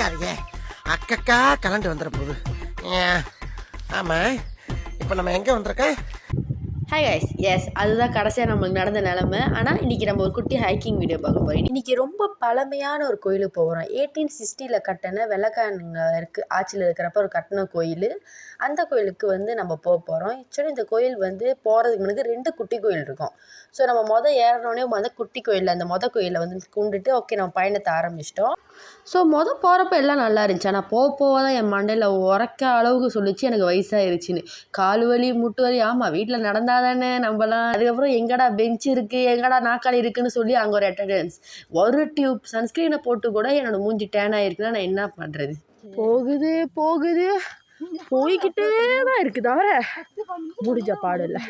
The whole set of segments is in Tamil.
பார்க்காதீங்க, அக்கக்கா கலண்டு வந்துட போகுது. ஆமாம், இப்போ நம்ம எங்கே வந்திருக்கோம்? ஹாய் கைஸ், எஸ் அதுதான் கடைசியாக நம்மளுக்கு நடந்த நிலமை. ஆனால் இன்றைக்கி நம்ம ஒரு குட்டி ஹைக்கிங் வீடியோ பார்க்க போகிறோம். இன்றைக்கி ரொம்ப பழமையான ஒரு கோயிலுக்கு போகிறோம். 1860 கட்டின வெள்ளைக்காரனுங்க ஆட்சியில் இருக்கிறப்ப ஒரு கட்டின கோயில். அந்த கோயிலுக்கு நம்ம போக போகிறோம். ஆக்சுவலி இந்த கோயில் போகிறதுக்கு முன்னாடி 2 குட்டி கோயில் இருக்கும். ஸோ நம்ம ஏறினோடனே குட்டி கோயிலில் அந்த கோயிலில் கும்பிட்டுட்டு ஓகே நம்ம பயணத்தை ஆரம்பிச்சிட்டோம். ஸோ போகிறப்ப எல்லாம் நல்லா இருந்துச்சு. ஆனால் போக தான் என் மண்டையில் உரைக்க அளவுக்கு சொல்லிச்சு எனக்கு வயசாகிருச்சின்னு. கால் வலி, முட்டு வலி. ஆமாம், வீட்டில் நடந்தால் தானே நம்மலாம். அதுக்கப்புறம் எங்கடா பெஞ்ச் இருக்குது, எங்கடா நாக்காளி இருக்குதுன்னு சொல்லி அங்கே ஒரு அட்டெண்டன்ஸ். ஒரு டியூப் சன்ஸ்க்ரீனை போட்டு கூட என்னோடய மூஞ்சி டேன் ஆகிருக்குன்னா நான் என்ன பண்ணுறது? போகுது போய்கிட்டே தான் இருக்குது, தவிர முடிஞ்ச பாடு இல்லை.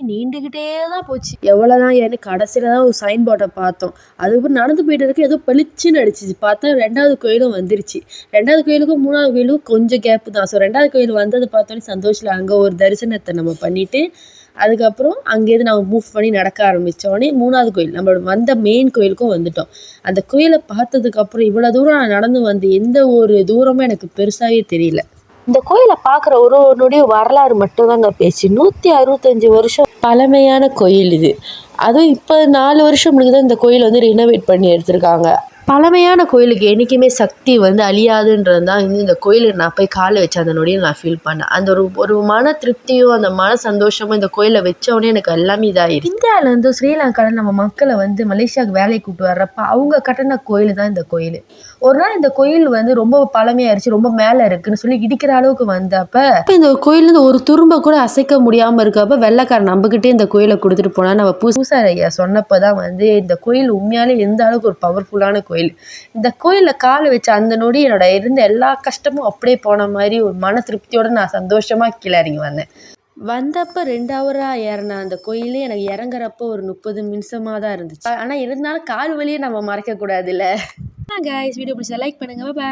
நீண்டுக்கிட்டே தான் போச்சு. எவ்வளோதான் ஏன்னு கடைசியில் தான் ஒரு சைன் போர்டை பார்த்தோம். அதுக்கப்புறம் நடந்து போயிட்டு இருக்கு, ஏதோ பளிச்சுன்னு அடிச்சிச்சு. பார்த்தா 2வது கோயிலும் வந்துருச்சு. 2வது கோயிலுக்கும் 3வது கோயிலுக்கும் கொஞ்சம் கேப்பு தான். ஸோ 2வது கோயில் வந்தது பார்த்தோன்னே சந்தோஷத்தில் அங்கே ஒரு தரிசனத்தை நம்ம பண்ணிவிட்டு அதுக்கப்புறம் அங்கேருந்து நம்ம மூவ் பண்ணி நடக்க ஆரம்பித்தோடனே 3வது கோயில் நம்மளோட வந்த மெயின் கோயிலுக்கும் வந்துட்டோம். அந்த கோயிலை பார்த்ததுக்கப்புறம் இவ்வளோ தூரம் நான் நடந்து வந்து எந்த ஒரு தூரமும் எனக்கு பெருசாகவே தெரியல. இந்த கோயிலை பார்க்குற ஒரு நொடிய வரலாறு மட்டும்தாங்க பேச்சு. 165 வருஷம் பழமையான கோயில் இது. அதுவும் இப்போ 4 வருஷம் தான் இந்த கோயில் ரினோவேட் பண்ணி எடுத்திருக்காங்க. பழமையான கோயிலுக்கு என்றைக்குமே சக்தி அழியாதுன்றது தான் இந்த கோயிலுக்கு நான் போய் காலை வச்ச அந்த நொடியில் நான் ஃபீல் பண்ணேன். அந்த ஒரு மன திருப்தியும் அந்த மன சந்தோஷமும் இந்த கோயிலை வச்சோடனே எனக்கு எல்லாமே இதாகிடுச்சு. இந்தியாவிலேருந்து ஸ்ரீலங்காவில் நம்ம மக்களை மலேசியாவுக்கு வேலைக்கு கூப்பிட்டு வர்றப்ப அவங்க கட்டின கோயில் தான் இந்த கோயில். ஒரு நாள் இந்த கோயில் ரொம்ப பழமையாயிருச்சு, ரொம்ப மேலே இருக்குன்னு சொல்லி இடிக்கிற அளவுக்கு வந்தப்ப இந்த கோயிலேருந்து ஒரு துரும்ப கூட அசைக்க முடியாமல் இருக்கப்ப வெள்ளைக்காரன் நம்பிக்கிட்டே இந்த கோயிலை கொடுத்துட்டு போனால் நம்ம பூசாரி ஐயா சொன்னப்போ தான் இந்த கோயில் உண்மையாலே எந்த அளவுக்கு ஒரு பவர்ஃபுல்லான கோயில். இந்த கோயிலில் காலை வச்ச அந்த நொடி என்னோட இருந்த எல்லா கஷ்டமும் அப்படியே போன மாதிரி ஒரு மன திருப்தியோட நான் சந்தோஷமாக கீழே இறங்கி வந்தப்போ 2 ஹவராக ஏறின அந்த கோயிலே எனக்கு இறங்குறப்போ ஒரு 30 நிமிஷமாக தான் இருந்துச்சு. ஆனால் இருந்தாலும் கால் வலியை நம்ம மறைக்கக்கூடாதுல்ல. கைஸ், வீடியோ பிடிச்சா லைக் பண்ணுங்க. பாய்.